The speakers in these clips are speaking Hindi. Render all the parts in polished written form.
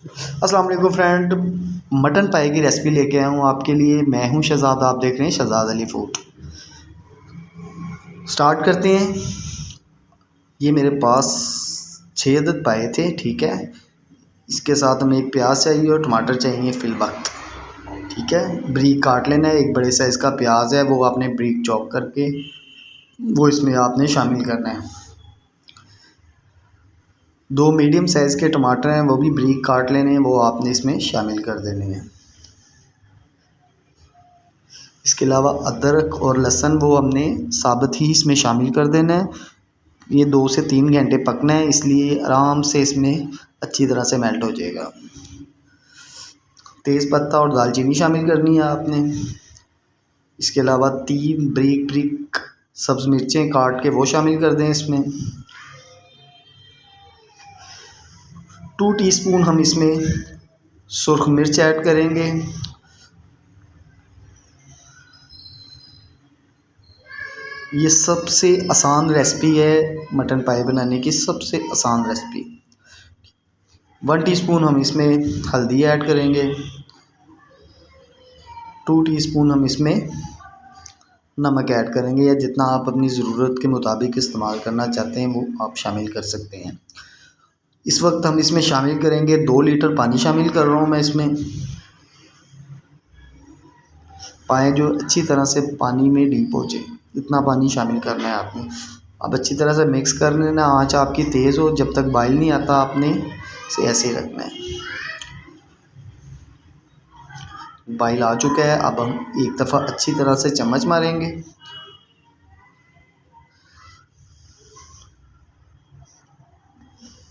अस्सलाम वालेकुम फ्रेंड। मटन पाए की रेसिपी लेके आया हूँ आपके लिए। मैं हूँ शहजाद, आप देख रहे हैं शहजाद अली फूड। स्टार्ट करते हैं। ये मेरे पास 6 अदद पाए थे, ठीक है। इसके साथ हमें एक प्याज चाहिए और टमाटर चाहिए फिल वक्त, ठीक है। ब्रीक काट लेना है। एक बड़े साइज़ का प्याज है, वो आपने ब्रीक चॉप करके वो इसमें आपने शामिल करना है। 2 मीडियम साइज़ के टमाटर हैं, वो भी ब्रीक काट लेने हैं, वो आपने इसमें शामिल कर देने हैं। इसके अलावा अदरक और लहसुन वो हमने साबुत ही इसमें शामिल कर देना है। ये 2 से 3 घंटे पकना है, इसलिए आराम से इसमें अच्छी तरह से मेल्ट हो जाएगा। तेज़ पत्ता और दालचीनी शामिल करनी है आपने। इसके अलावा 3 ब्रीक ब्रीक सब्ज़ मिर्चें काट के वो शामिल कर दें इसमें। 2 टीस्पून हम इसमें सुर्ख मिर्च ऐड करेंगे। ये सबसे आसान रेसिपी है, मटन पाए बनाने की सबसे आसान रेसिपी। 1 टीस्पून हम इसमें हल्दी ऐड करेंगे। 2 टीस्पून हम इसमें नमक ऐड करेंगे, या जितना आप अपनी ज़रूरत के मुताबिक इस्तेमाल करना चाहते हैं वो आप शामिल कर सकते हैं। इस वक्त हम इसमें शामिल करेंगे 2 लीटर पानी शामिल कर रहा हूँ मैं इसमें। पाए जो अच्छी तरह से पानी में डीप हो जाए, इतना पानी शामिल करना है आपने। अब अच्छी तरह से मिक्स कर लेना। आँच आपकी तेज़ हो, जब तक बॉयल नहीं आता आपने इसे ऐसे ही रखना है। बॉयल आ चुका है, अब हम एक दफ़ा अच्छी तरह से चम्मच मारेंगे।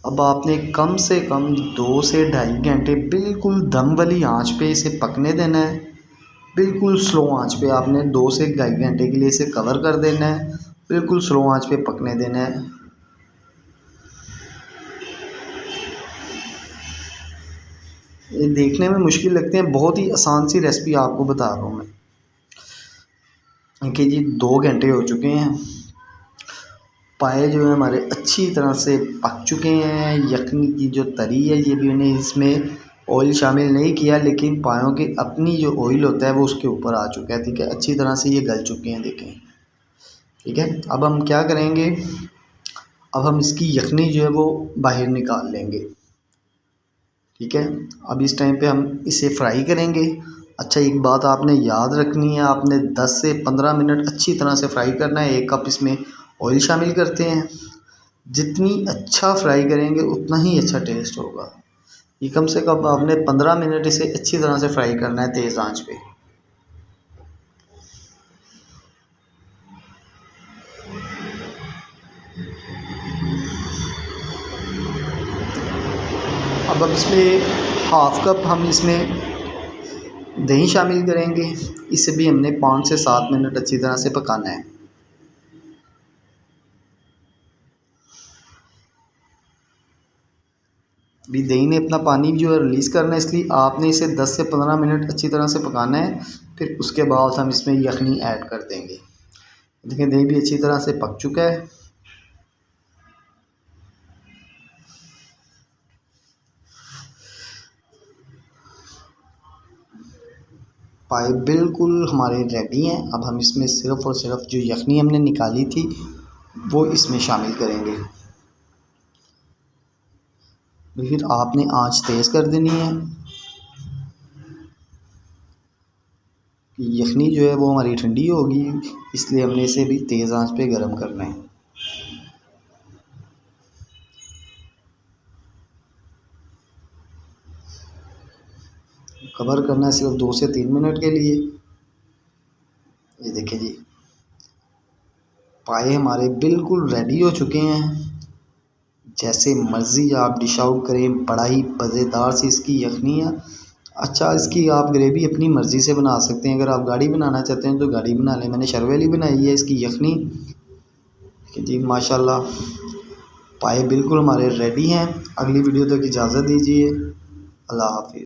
अब आपने कम से कम 2 से ढाई घंटे बिल्कुल दम वाली आंच पे इसे पकने देना है। बिल्कुल स्लो आंच पे आपने 2 से ढाई घंटे के लिए इसे कवर कर देना है। बिल्कुल स्लो आंच पे पकने देना है। ये देखने में मुश्किल लगते हैं, बहुत ही आसान सी रेसिपी आपको बता रहा हूँ मैं कि जी 2 घंटे हो चुके हैं। पाए जो है हमारे अच्छी तरह से पक चुके हैं। यखनी की जो तरी है, ये भी मैंने इसमें ऑयल शामिल नहीं किया, लेकिन पायों की अपनी जो ऑयल होता है वो उसके ऊपर आ चुका है, ठीक है। अच्छी तरह से ये गल चुके हैं, देखें, ठीक है। अब हम क्या करेंगे, अब हम इसकी यखनी जो है वो बाहर निकाल लेंगे, ठीक है। अब इस टाइम पे हम इसे फ्राई करेंगे। अच्छा, एक बात आपने याद रखनी है, आपने 10 से 15 मिनट अच्छी तरह से फ्राई करना है। 1 कप इसमें ऑयल शामिल करते हैं। जितनी अच्छा फ्राई करेंगे उतना ही अच्छा टेस्ट होगा। ये कम से कम आपने 15 मिनट इसे अच्छी तरह से फ्राई करना है तेज़ आंच पे। अब इसमें हाफ़ कप हम इसमें दही शामिल करेंगे। इसे भी हमने 5 से 7 मिनट अच्छी तरह से पकाना है। अभी दही ने अपना पानी जो है रिलीज़ करना है, इसलिए आपने इसे 10 से 15 मिनट अच्छी तरह से पकाना है। फिर उसके बाद हम इसमें यखनी ऐड कर देंगे। देखिए, दही भी अच्छी तरह से पक चुका है। पाए बिल्कुल हमारे रेडी हैं। अब हम इसमें सिर्फ़ और सिर्फ जो यखनी हमने निकाली थी वो इसमें शामिल करेंगे। फिर आपने आंच तेज़ कर देनी है। यखनी जो है वो हमारी ठंडी होगी, इसलिए हमने इसे भी तेज़ आंच पे गर्म करना है। कवर करना है सिर्फ 2 से 3 मिनट के लिए। ये देखिए जी, पाए हमारे बिल्कुल रेडी हो चुके हैं। जैसे मर्ज़ी आप डिश आउट करें, बड़ा ही मज़ेदार सी इसकी यखनी है। अच्छा, इसकी आप ग्रेवी अपनी मर्ज़ी से बना सकते हैं। अगर आप गाढ़ी बनाना चाहते हैं तो गाढ़ी बना लें। मैंने शरवेली बनाई है इसकी यखनी कि जी माशाल्लाह। पाए बिल्कुल हमारे रेडी हैं। अगली वीडियो तक इजाज़त दीजिए। अल्लाह हाफ़िज़।